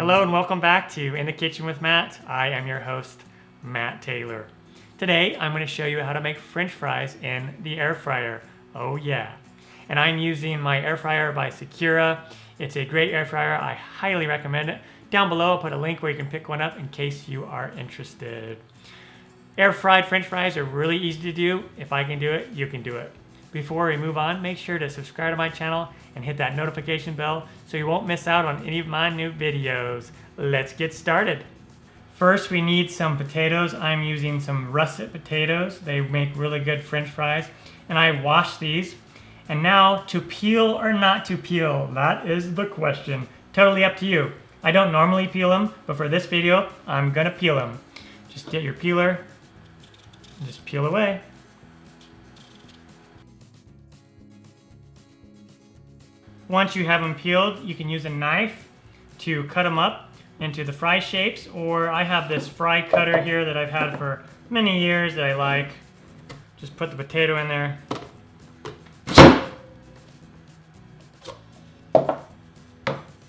Hello and welcome back to In the Kitchen with Matt. I am your host, Matt Taylor. Today I'm going to show you how to make French fries in the air fryer. Oh yeah. And I'm using my air fryer by Secura. It's a great air fryer. I highly recommend it. Down below I'll put a link where you can pick one up in case you are interested. Air fried French fries are really easy to do. If I can do it, you can do it. Before we move on, make sure to subscribe to my channel and hit that notification bell so you won't miss out on any of my new videos. Let's get started. First, we need some potatoes. I'm using some Russet potatoes. They make really good French fries. And I washed these. And now, to peel or not to peel, that is the question. Totally up to you. I don't normally peel them, but for this video, I'm gonna peel them. Just get your peeler and just peel away. Once you have them peeled, you can use a knife to cut them up into the fry shapes, or I have this fry cutter here that I've had for many years that I like. Just put the potato in there.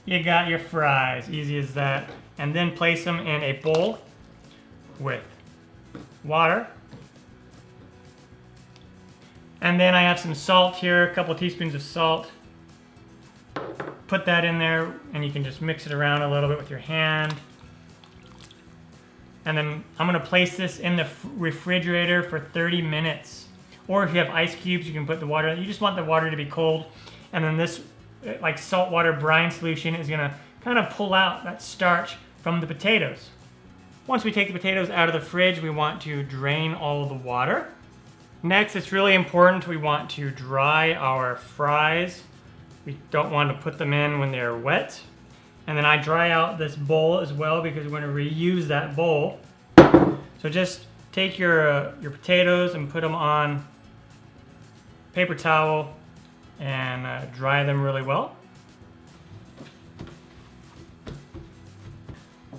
You got your fries, easy as that. And then place them in a bowl with water. And then I have some salt here, a couple teaspoons of salt. Put that in there and you can just mix it around a little bit with your hand. And then I'm gonna place this in the refrigerator for 30 minutes. Or if you have ice cubes, you can put the water in. You just want the water to be cold. And then this like saltwater brine solution is gonna kind of pull out that starch from the potatoes. Once we take the potatoes out of the fridge, we want to drain all of the water. Next, it's really important, we want to dry our fries. We don't want to put them in when they're wet. And then I dry out this bowl as well because we're going to reuse that bowl. So just take your potatoes and put them on paper towel and dry them really well.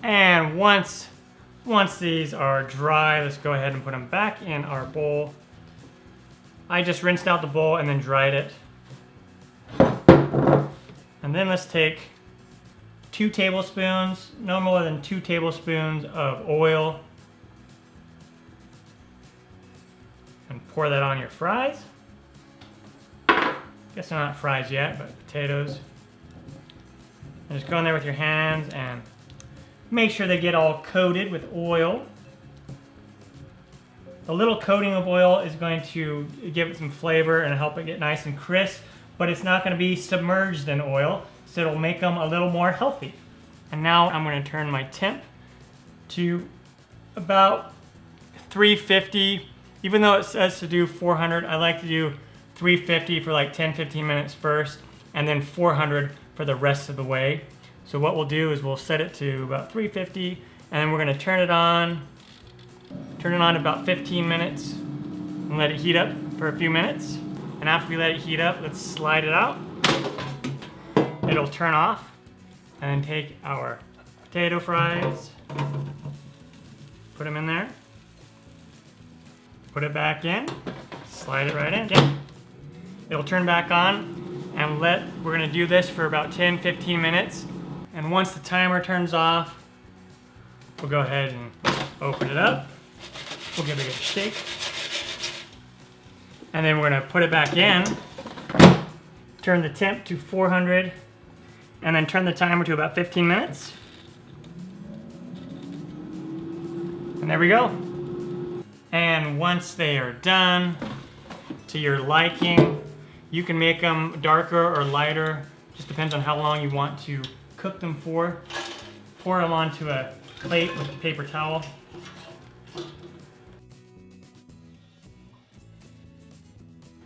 And once these are dry, let's go ahead and put them back in our bowl. I just rinsed out the bowl and then dried it. And then let's take 2 tablespoons, no more than 2 tablespoons of oil, and pour that on your fries. Guess they're not fries yet, but potatoes. And just go in there with your hands and make sure they get all coated with oil. A little coating of oil is going to give it some flavor and help it get nice and crisp, but it's not going to be submerged in oil, so it'll make them a little more healthy. And now I'm going to turn my temp to about 350. Even though it says to do 400, I like to do 350 for like 10-15 minutes first, and then 400 for the rest of the way. So what we'll do is we'll set it to about 350, and then we're going to turn it on about 15 minutes, and let it heat up for a few minutes. And after we let it heat up, let's slide it out. It'll turn off. And then take our potato fries, put them in there, put it back in, slide it right in. Again. It'll turn back on, and we're gonna do this for about 10-15 minutes. And once the timer turns off, we'll go ahead and open it up. We'll give it a good shake. And then we're gonna put it back in, turn the temp to 400, and then turn the timer to about 15 minutes. And there we go. And once they are done to your liking, you can make them darker or lighter. Just depends on how long you want to cook them for. Pour them onto a plate with a paper towel.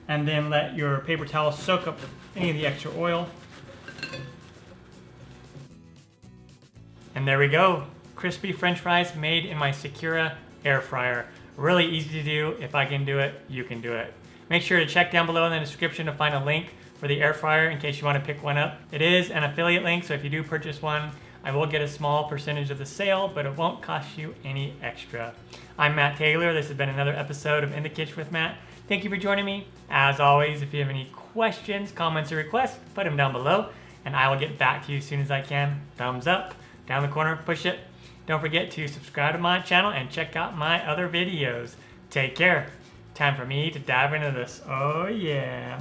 And then let your paper towel soak up any of the extra oil. And there we go. Crispy French fries made in my Secura air fryer. Really easy to do. If I can do it, you can do it. Make sure to check down below in the description to find a link for the air fryer in case you want to pick one up. It is an affiliate link, so if you do purchase one, I will get a small percentage of the sale, but it won't cost you any extra. I'm Matt Taylor. This has been another episode of In the Kitchen with Matt. Thank you for joining me. As always, if you have any questions, comments, or requests, put them down below, and I will get back to you as soon as I can. Thumbs up, down the corner, push it. Don't forget to subscribe to my channel and check out my other videos. Take care. Time for me to dive into this. Oh yeah.